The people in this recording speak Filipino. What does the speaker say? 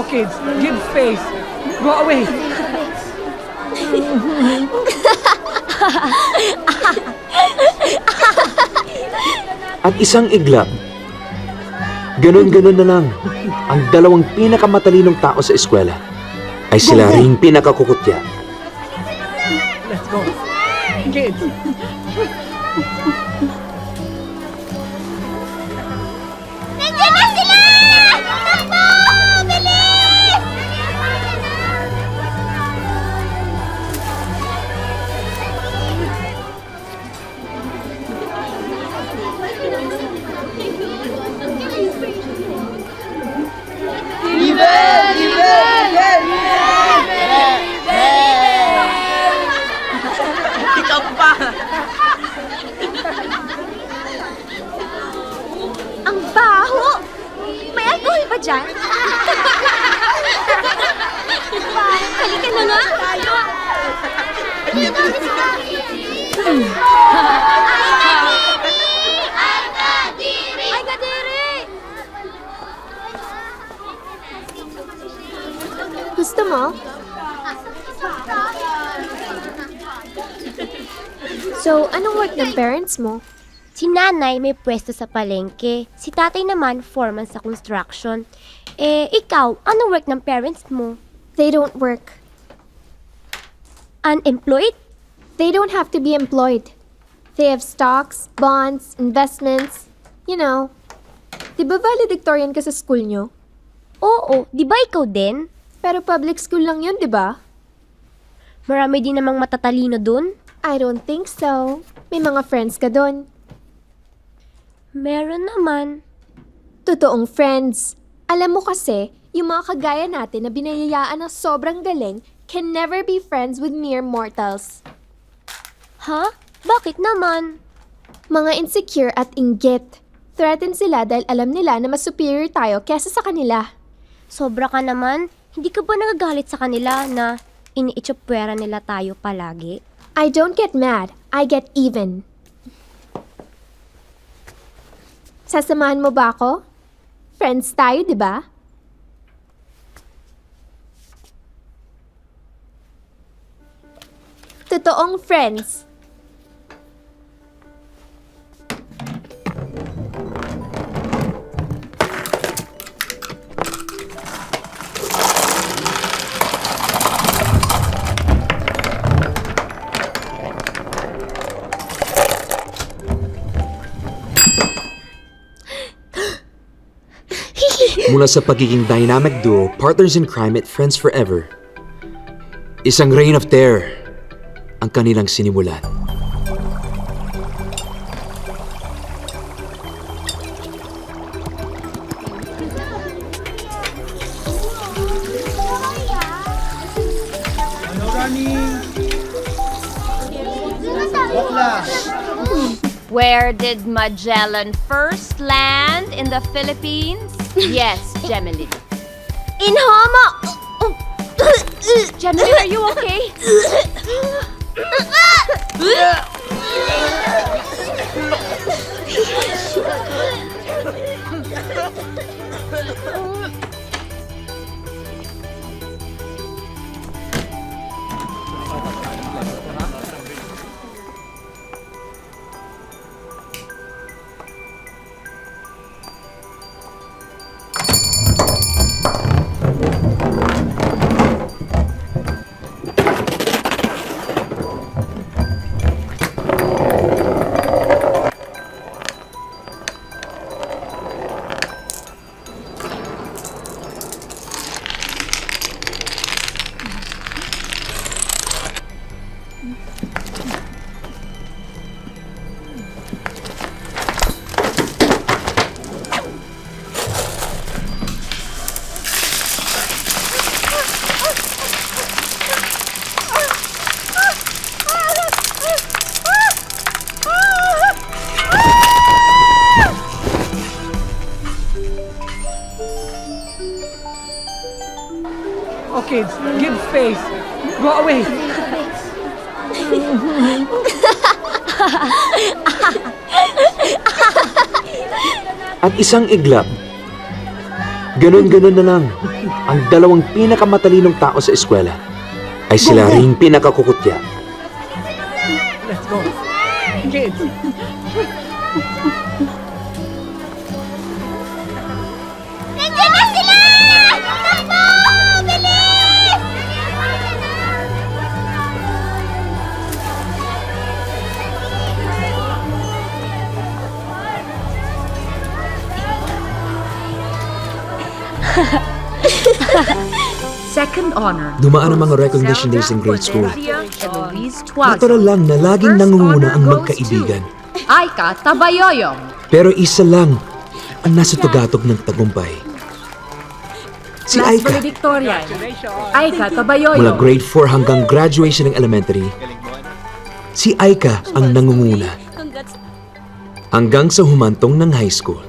kids, give space. Go away. At isang iglap, ganun-ganun na lang, ang dalawang pinakamatalinong tao sa eskwela ay sila ring pinakakukutya. Let's go. Kids. Nandiyan na sila! Takbo! Bilis! Ikaw pa. Ang baho! May alcohol ba dyan? Halika na nga! Ay, kadiri! Gusto mo? So, anong work ng parents mo? Si nanay may pwesto sa palengke. Si tatay naman, foreman sa construction. Ikaw, anong work ng parents mo? They don't work. Unemployed? They don't have to be employed. They have stocks, bonds, investments. You know. Di ba valedictorian ka sa school nyo? Oo, di ba ikaw din? Pero public school lang yun, di ba? Marami din namang matatalino dun. I don't think so. May mga friends ka doon. Meron naman. Totoong friends. Alam mo kasi, yung mga kagaya natin na binayayaan ng sobrang galing can never be friends with mere mortals. Ha? Bakit naman? Mga insecure at inggit. Threaten sila dahil alam nila na mas superior tayo kesa sa kanila. Sobra ka naman. Hindi ka ba nagagalit sa kanila na iniitsupwera nila tayo palagi? I don't get mad. I get even. Sasamahan mo ba ako? Friends tayo, di ba? Totoong friends. Mula sa pagiging dynamic duo, partners in crime at friends forever, isang reign of terror ang kanilang sinimulan. Where did Magellan first land in the Philippines? Yes, Gemini. In Hama! Gemini, are you okay? Oh, kids, give space. Go away. At isang iglap, Ganun-ganun na lang. Ang dalawang pinakamatalinong tao sa eskwela ay sila ring pinakakukutya. Let's go. Kids. Nandiyan na sila! Takbo! Bilis! Second honor. Dumaan ang mga recognition days in grade school. Eloise Natural lang na laging nangunguna ang magkaibigan. Aika Tabayoyong. Pero isa lang ang nasa tugatog ng tagumpay. Si Aika. Valedictorian. Congratulations. Aika Mula Tabayoyong. grade 4 hanggang graduation ng elementary, si Aika ang nangunguna. Hanggang sa humantong ng high school.